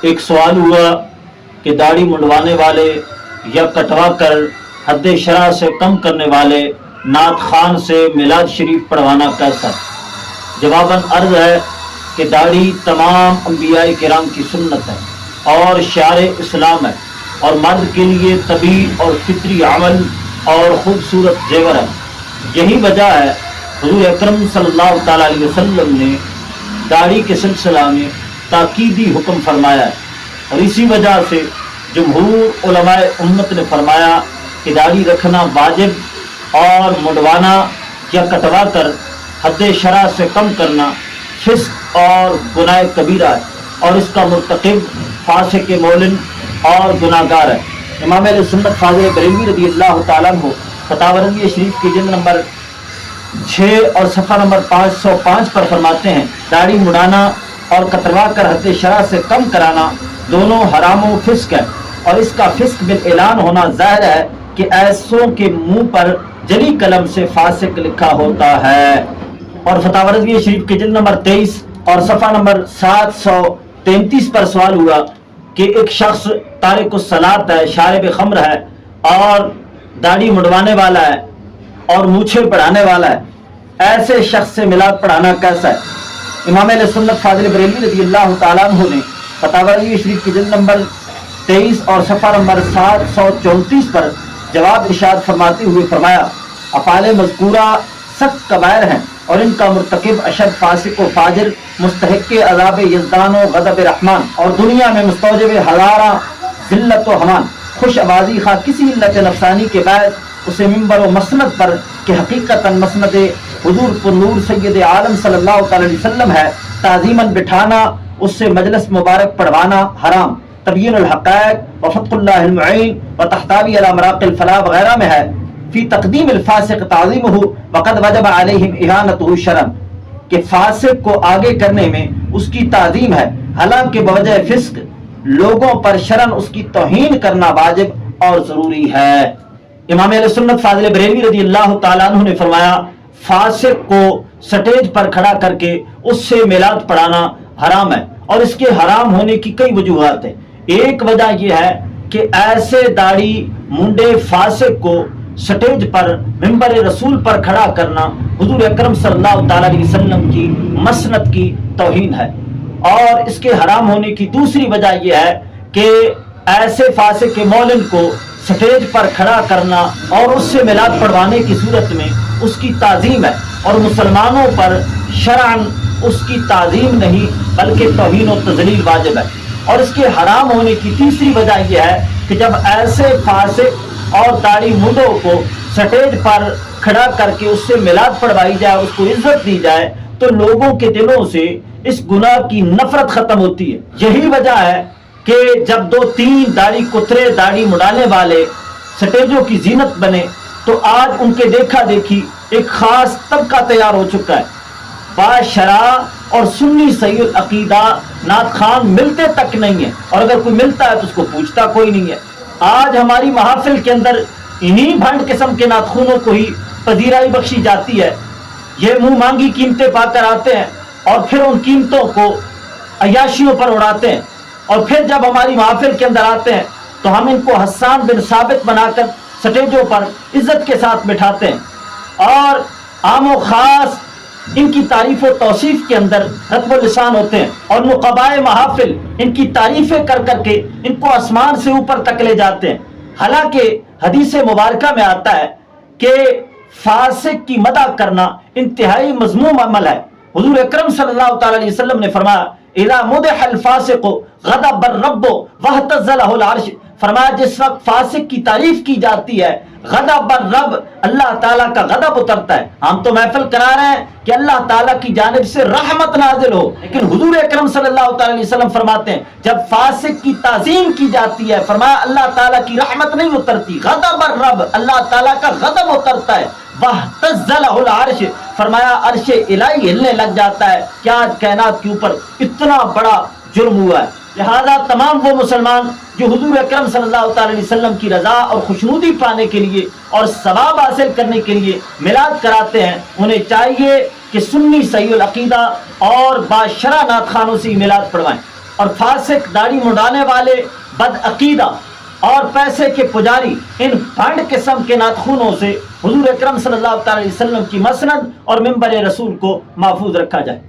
ایک سوال ہوا کہ داڑھی منڈوانے والے یا کٹوا کر حد شرع سے کم کرنے والے نعت خوان سے میلاد شریف پڑھوانا کیسا؟ جواباً عرض ہے کہ داڑھی تمام انبیاء کرام کی سنت ہے اور شعار اسلام ہے، اور مرد کے لیے طبیعی اور فطری عمل اور خوبصورت زیور ہے۔ یہی وجہ ہے حضور اکرم صلی اللہ تعالیٰ علیہ وسلم نے داڑھی کے سلسلہ میں تاکیدی حکم فرمایا ہے، اور اسی وجہ سے جمہور علماء امت نے فرمایا کہ داڑھی رکھنا واجب اور منڈوانا یا کٹوا کر حد شرع سے کم کرنا فسق اور گناہ کبیرہ ہے، اور اس کا مرتکب فاسق مولن اور گناہ گار ہے۔ امام اہل سنت فاضل بریلوی رضی اللہ تعالیٰ عنہ فتاوی رضویہ شریف کی جلد نمبر 6 اور صفحہ نمبر 505 پر فرماتے ہیں، داڑھی مڈانا اور کتروا کر حد شرع سے کم کرانا دونوں حرام و فسق ہے، اور اس کا فسق بالاعلان ہونا ظاہر ہے کہ ایسوں کے منہ پر جلی قلم سے فاسق لکھا ہوتا ہے۔ اور فتاوی رضویہ شریف کے جلد نمبر 23 اور صفحہ نمبر 733 پر سوال ہوا کہ ایک شخص تارک الصلاۃ ہے، شارب خمر ہے، اور داڑھی مڈوانے والا ہے اور مونچھیں پڑھانے والا ہے، ایسے شخص سے میلاد پڑھانا کیسا ہے؟ امام اہل سنت فاضل بریلوی رضی اللہ تعالیٰ عنہ نے فتاوی رضویہ شریف کی جلد نمبر 23 اور صفحہ نمبر 734 پر جواب ارشاد فرماتے ہوئے فرمایا، افعال مذکورہ سخت کبائر ہیں، اور ان کا مرتکب اشد فاسق و فاجر مستحق عذاب یزدان و غضب رحمان، اور دنیا میں مستوجب ہزارہ ذلت و ہمان، خوش آبادی خواہ کسی علت نفسانی کے بعد اسے منبر و مسند پر کہ حقیقتاً مسند حضور پر نور سید عالم صلی اللہ تعالی علیہ وسلم ہے تعظیماً بٹھانا، اس سے مجلس مبارک پڑھوانا حرام۔ تبیین الحقائق و فتح اللہ المعین و تحتاوی علی مراق الفلاح وغیرہ میں ہے، فی تقدیم الفاسق تعظیمہ وقد وجب علیہم اہانتہ شرعاً، کہ فاسق کو آگے کرنے میں اس کی تعظیم ہے، حالانکہ بوجہ فسق لوگوں پر شرعاً اس کی توہین کرنا واجب اور ضروری ہے۔ امام اہل سنت فاضل بریلوی رضی اللہ تعالیٰ عنہ نے فرمایا، فاسق کو سٹیج پر کھڑا کر کے اس سے میلاد پڑھانا حرام ہے، اور اس کے حرام ہونے کی کئی وجوہات ہیں۔ ایک وجہ یہ ہے کہ ایسے داڑھی منڈے فاسق کو سٹیج پر ممبر رسول پر کھڑا کرنا حضور اکرم صلی اللہ تعالیٰ علیہ وسلم کی مسند کی توہین ہے۔ اور اس کے حرام ہونے کی دوسری وجہ یہ ہے کہ ایسے فاسق کے مولن کو سٹیج پر کھڑا کرنا اور اس سے میلاد پڑھوانے کی صورت میں اس کی تعظیم ہے، اور مسلمانوں پر شرعاً اس کی تعظیم نہیں بلکہ توہین و تذلیل واجب ہے۔ اور اس کے حرام ہونے کی تیسری وجہ یہ ہے کہ جب ایسے فاسق اور داڑھی منڈوں کو سٹیج پر کھڑا کر کے اس سے میلاد پڑھوائی جائے، اس کو عزت دی جائے، تو لوگوں کے دلوں سے اس گناہ کی نفرت ختم ہوتی ہے۔ یہی وجہ ہے کہ جب 2-3 داڑھی کترے داڑھی مڈانے والے سٹیجوں کی زینت بنے، تو آج ان کے دیکھا دیکھی ایک خاص طبقہ تیار ہو چکا ہے۔ با شرع اور سنی صحیح العقیدہ نعت خوان ملتے تک نہیں ہے، اور اگر کوئی ملتا ہے تو اس کو پوچھتا کوئی نہیں ہے۔ آج ہماری محافل کے اندر انہی بھنڈ قسم کے نعت خوانوں کو ہی پذیرائی بخشی جاتی ہے۔ یہ منہ مانگی قیمتیں پا کر آتے ہیں، اور پھر ان قیمتوں کو عیاشیوں پر اڑاتے ہیں، اور پھر جب ہماری محافل کے اندر آتے ہیں تو ہم ان کو حسان بن ثابت بنا کر سٹیجوں پر عزت کے ساتھ بٹھاتے ہیں، اور عام و خاص ان کی تعریف و توصیف کے اندر رطب اللسان ہوتے ہیں، اور نقبائے محافل ان کی تعریفیں کر کر کے ان کو آسمان سے اوپر تک لے جاتے ہیں۔ حالانکہ حدیث مبارکہ میں آتا ہے کہ فاسق کی مدح کرنا انتہائی مذموم عمل ہے۔ حضور اکرم صلی اللہ تعالی علیہ وسلم نے فرمایا، اذا مدح الفاسق غضب الرب واہتز له العرش، فرمایا جس وقت فاسق کی تعریف کی جاتی ہے غضب الرب، اللہ تعالیٰ کا غضب اترتا ہے۔ ہم تو محفل کرا رہے ہیں کہ اللہ تعالیٰ کی جانب سے رحمت نازل ہو، لیکن حضور اکرم صلی اللہ تعالی علیہ وسلم فرماتے ہیں جب فاسق کی تعظیم کی جاتی ہے، فرمایا اللہ تعالیٰ کی رحمت نہیں اترتی، غضب الرب، اللہ تعالیٰ کا غضب اترتا ہے۔ واہتز له العرش، فرمایا عرش الہی ہلنے لگ جاتا ہے کہ آج کائنات کے اوپر اتنا بڑا جرم ہوا ہے۔ لہذا تمام وہ مسلمان جو حضور اکرم صلی اللہ تعالی علیہ وسلم کی رضا اور خوشنودی پانے کے لیے اور ثواب حاصل کرنے کے لیے میلاد کراتے ہیں، انہیں چاہیے کہ سنی صحیح العقیدہ اور باشرع نعت خوانوں سے میلاد پڑھوائیں۔ اور فاسق، داڑھی منڈانے والے، بدعقیدہ اور پیسے کے پجاری، ان بھنڈ قسم کے ناتخونوں سے حضور اکرم صلی اللہ تعالی علیہ وسلم کی مسند اور منبر رسول کو محفوظ رکھا جائے۔